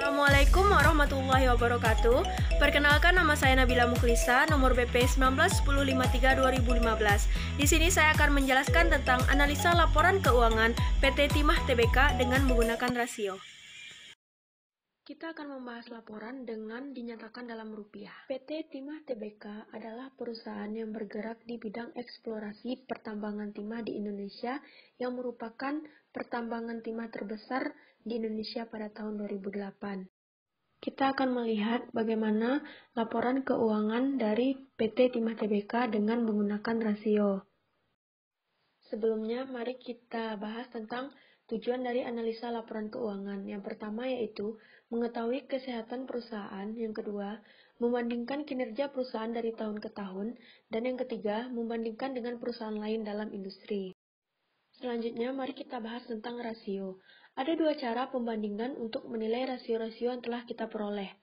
Assalamualaikum warahmatullahi wabarakatuh. Perkenalkan, nama saya Nabila Mukhlisa, nomor BP 191053-2015. Di sini saya akan menjelaskan tentang analisa laporan keuangan PT Timah Tbk dengan menggunakan rasio. Kita akan membahas laporan dengan dinyatakan dalam rupiah. PT Timah Tbk adalah perusahaan yang bergerak di bidang eksplorasi pertambangan timah di Indonesia yang merupakan pertambangan timah terbesar di Indonesia pada tahun 2008. Kita akan melihat bagaimana laporan keuangan dari PT Timah Tbk dengan menggunakan rasio. Sebelumnya, mari kita bahas tentang tujuan dari analisa laporan keuangan. Yang pertama yaitu mengetahui kesehatan perusahaan. Yang kedua, membandingkan kinerja perusahaan dari tahun ke tahun. Dan yang ketiga, membandingkan dengan perusahaan lain dalam industri. Selanjutnya, mari kita bahas tentang rasio. Ada dua cara pembandingan untuk menilai rasio-rasio yang telah kita peroleh.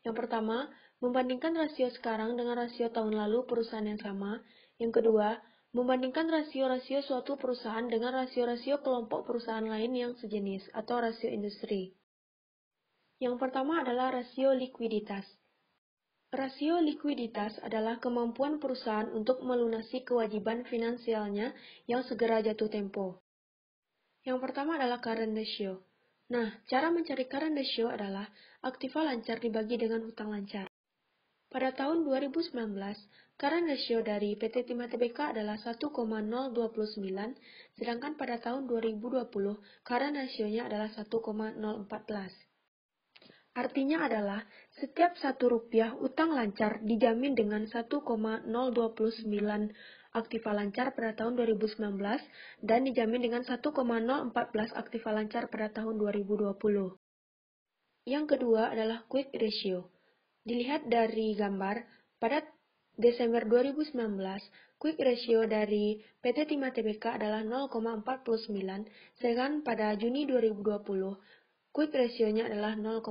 Yang pertama, membandingkan rasio sekarang dengan rasio tahun lalu perusahaan yang sama. Yang kedua, membandingkan rasio-rasio suatu perusahaan dengan rasio-rasio kelompok perusahaan lain yang sejenis atau rasio industri. Yang pertama adalah rasio likuiditas. Rasio likuiditas adalah kemampuan perusahaan untuk melunasi kewajiban finansialnya yang segera jatuh tempo. Yang pertama adalah current ratio. Nah, cara mencari current ratio adalah aktiva lancar dibagi dengan hutang lancar. Pada tahun 2019, current ratio dari PT Timah Tbk adalah 1,029, sedangkan pada tahun 2020, current ratio-nya adalah 1,014. Artinya adalah setiap Rp1 utang lancar dijamin dengan 1,029 aktiva lancar pada tahun 2019 dan dijamin dengan 1,014 aktiva lancar pada tahun 2020. Yang kedua adalah quick ratio. Dilihat dari gambar, pada Desember 2019, quick ratio dari PT Timah Tbk adalah 0,49, sedangkan pada Juni 2020, quick ratio-nya adalah 0,50.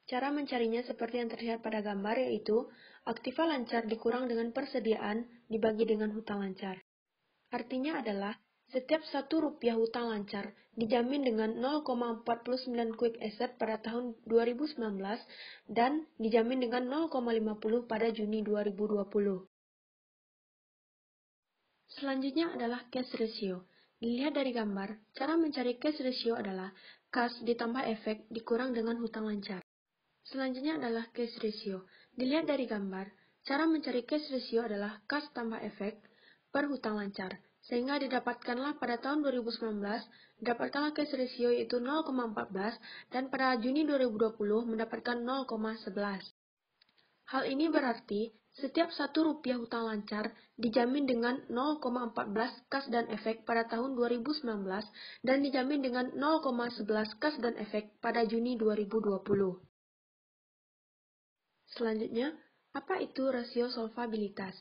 Cara mencarinya seperti yang terlihat pada gambar, yaitu aktiva lancar dikurang dengan persediaan dibagi dengan hutang lancar. Artinya adalah setiap Rp1 hutang lancar dijamin dengan 0,49 quick asset pada tahun 2019 dan dijamin dengan 0,50 pada Juni 2020. Selanjutnya adalah cash ratio. Dilihat dari gambar, cara mencari cash ratio adalah kas ditambah efek dikurang dengan hutang lancar. Selanjutnya adalah cash ratio. Dilihat dari gambar, cara mencari cash ratio adalah kas tambah efek per hutang lancar. Sehingga didapatkanlah pada tahun 2019, didapatkanlah cash ratio yaitu 0,14 dan pada Juni 2020 mendapatkan 0,11. Hal ini berarti setiap Rp1 hutang lancar dijamin dengan 0,14 kas dan efek pada tahun 2019 dan dijamin dengan 0,11 kas dan efek pada Juni 2020. Selanjutnya, apa itu rasio solvabilitas?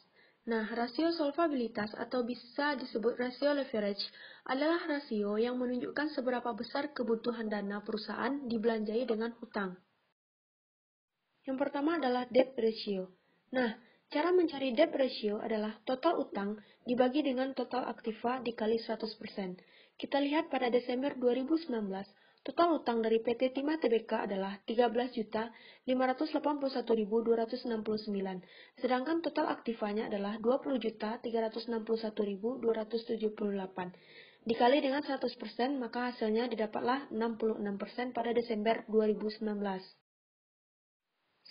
Nah, rasio solvabilitas atau bisa disebut rasio leverage adalah rasio yang menunjukkan seberapa besar kebutuhan dana perusahaan dibelanjai dengan hutang. Yang pertama adalah debt ratio. Nah, cara mencari debt ratio adalah total utang dibagi dengan total aktiva dikali 100%. Kita lihat pada Desember 2019, total utang dari PT Timah Tbk adalah 13.581.269, sedangkan total aktivanya adalah 20.361.278. Dikali dengan 100%, maka hasilnya didapatlah 66% pada Desember 2019.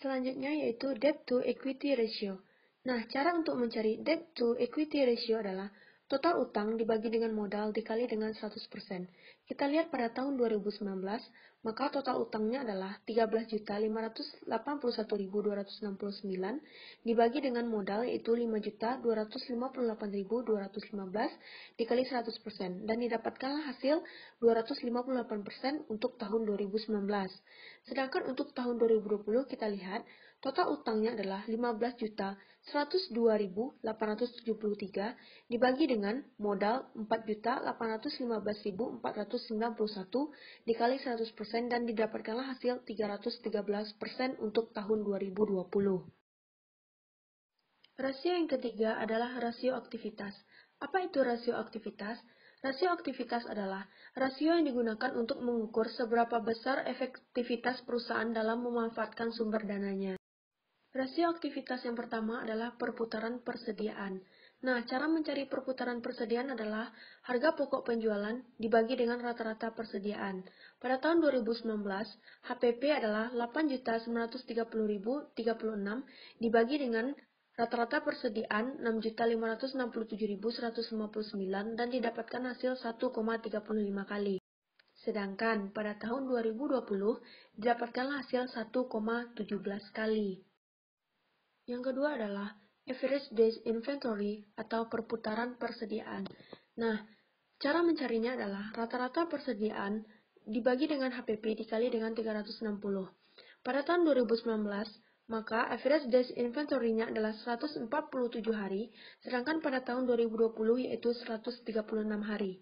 Selanjutnya yaitu debt to equity ratio. Nah, cara untuk mencari debt to equity ratio adalah total utang dibagi dengan modal dikali dengan 100%. Kita lihat pada tahun 2019, maka total utangnya adalah 13.581.269 dibagi dengan modal yaitu 5.258.215 dikali 100% dan didapatkanlah hasil 258% untuk tahun 2019. Sedangkan untuk tahun 2020 kita lihat total utangnya adalah 15.102.873 dibagi dengan modal 4.815.491 dikali 100% dan didapatkanlah hasil 313% untuk tahun 2020. Rasio yang ketiga adalah rasio aktivitas. Apa itu rasio aktivitas? Rasio aktivitas adalah rasio yang digunakan untuk mengukur seberapa besar efektivitas perusahaan dalam memanfaatkan sumber dananya. Rasio aktivitas yang pertama adalah perputaran persediaan. Nah, cara mencari perputaran persediaan adalah harga pokok penjualan dibagi dengan rata-rata persediaan. Pada tahun 2019, HPP adalah 8.930.036 dibagi dengan rata-rata persediaan 6.567.159 dan didapatkan hasil 1,35 kali. Sedangkan pada tahun 2020 didapatkan hasil 1,17 kali. Yang kedua adalah average days inventory atau perputaran persediaan. Nah, cara mencarinya adalah rata-rata persediaan dibagi dengan HPP dikali dengan 360. Pada tahun 2019, maka average days inventory-nya adalah 147 hari, sedangkan pada tahun 2020 yaitu 136 hari.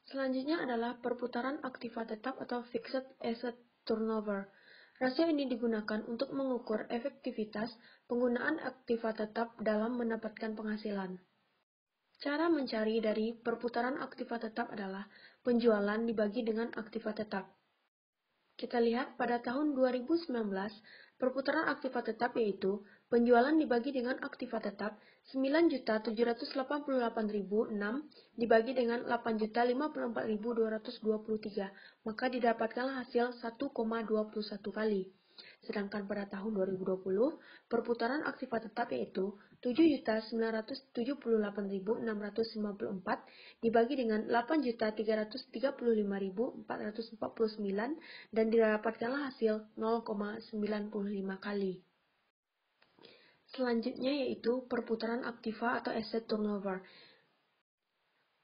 Selanjutnya adalah perputaran aktiva tetap atau fixed asset turnover. Rasio ini digunakan untuk mengukur efektivitas penggunaan aktiva tetap dalam mendapatkan penghasilan. Cara mencari dari perputaran aktiva tetap adalah penjualan dibagi dengan aktiva tetap. Kita lihat pada tahun 2019, perputaran aktiva tetap yaitu penjualan dibagi dengan aktiva tetap 9.788.006 dibagi dengan 8.054.223, maka didapatkanlah hasil 1,21 kali. Sedangkan pada tahun 2020, perputaran aktiva tetap yaitu 7.978.654 dibagi dengan 8.335.449 dan didapatkanlah hasil 0,95 kali. Selanjutnya yaitu perputaran aktiva atau asset turnover.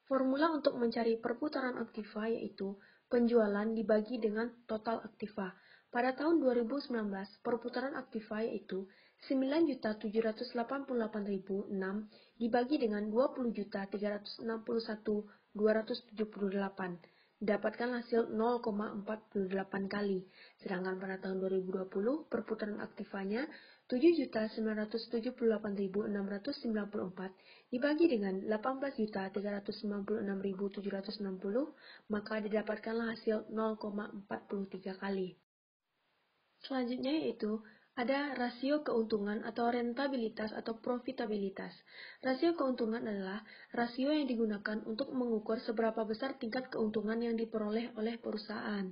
Formula untuk mencari perputaran aktiva yaitu penjualan dibagi dengan total aktiva. Pada tahun 2019, perputaran aktiva yaitu 9.788.006 dibagi dengan 20.361.278. Dapatkan hasil 0,48 kali. Sedangkan pada tahun 2020, perputaran aktivanya 7.978.694 dibagi dengan 18.396.760, maka didapatkanlah hasil 0,43 kali. Selanjutnya yaitu ada rasio keuntungan atau rentabilitas atau profitabilitas. Rasio keuntungan adalah rasio yang digunakan untuk mengukur seberapa besar tingkat keuntungan yang diperoleh oleh perusahaan.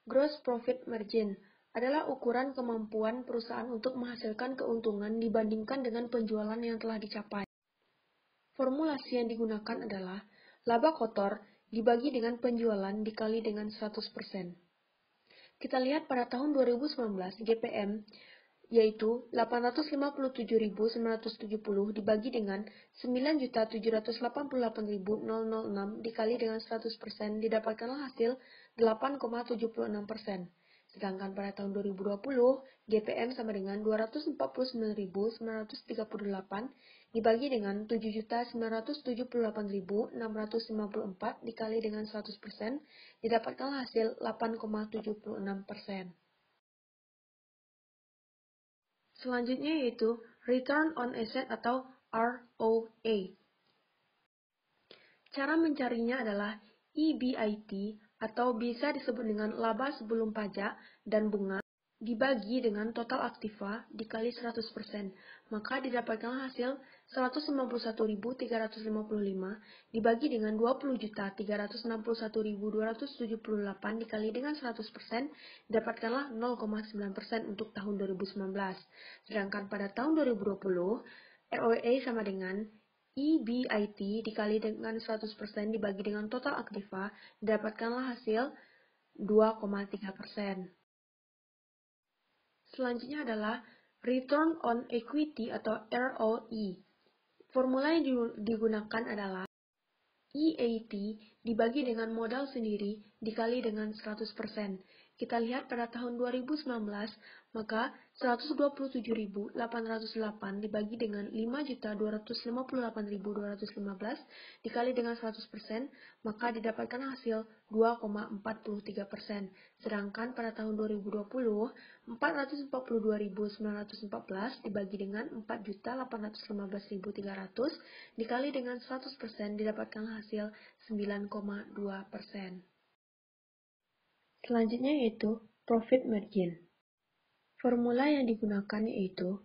Gross profit margin adalah ukuran kemampuan perusahaan untuk menghasilkan keuntungan dibandingkan dengan penjualan yang telah dicapai. Formulasi yang digunakan adalah laba kotor dibagi dengan penjualan dikali dengan 100%. Kita lihat pada tahun 2019, GPM yaitu 857.970 dibagi dengan 9.788.006 dikali dengan 100% didapatkanlah hasil 8,76%. Sedangkan pada tahun 2020, GPM sama dengan 249.938 dibagi dengan 7.978.654 dikali dengan 100% didapatkan hasil 8,76%. Selanjutnya yaitu Return on Asset atau ROA. Cara mencarinya adalah EBIT atau bisa disebut dengan laba sebelum pajak dan bunga dibagi dengan total aktiva dikali 100%, maka didapatkan hasil 191.355 dibagi dengan 20.361.278 dikali dengan 100%, dapatkanlah 0,9% untuk tahun 2019. Sedangkan pada tahun 2020, ROA sama dengan EBIT dikali dengan 100% dibagi dengan total aktiva, dapatkanlah hasil 2,3%. Selanjutnya adalah Return on Equity atau ROE. Formula yang digunakan adalah EAT dibagi dengan modal sendiri dikali dengan 100%. kita lihat pada tahun 2019, maka 127.808 dibagi dengan 5.258.215 dikali dengan 100%, maka didapatkan hasil 2,43%. Sedangkan pada tahun 2020, 442.914 dibagi dengan 4.815.300 dikali dengan 100% didapatkan hasil 9,2%. Selanjutnya yaitu profit margin. Formula yang digunakan yaitu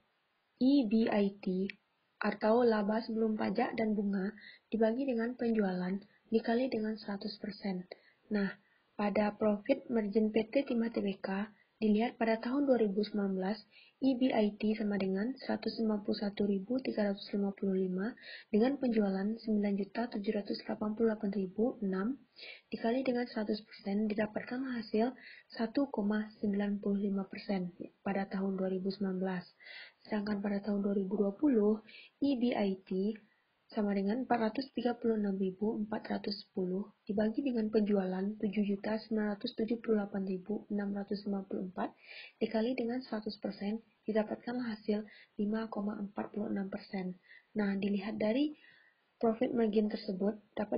EBIT atau laba sebelum pajak dan bunga dibagi dengan penjualan dikali dengan 100%. Nah, pada profit margin PT Timah Tbk dilihat pada tahun 2019, EBIT sama dengan 151.355 dengan penjualan 9.788.006 dikali dengan 100% didapatkan hasil 1,95% pada tahun 2019. Sedangkan pada tahun 2020, EBIT sama dengan 436.410 dibagi dengan penjualan 7.978.654 dikali dengan 100% didapatkan hasil 5,46%. Nah, dilihat dari profit margin tersebut dapat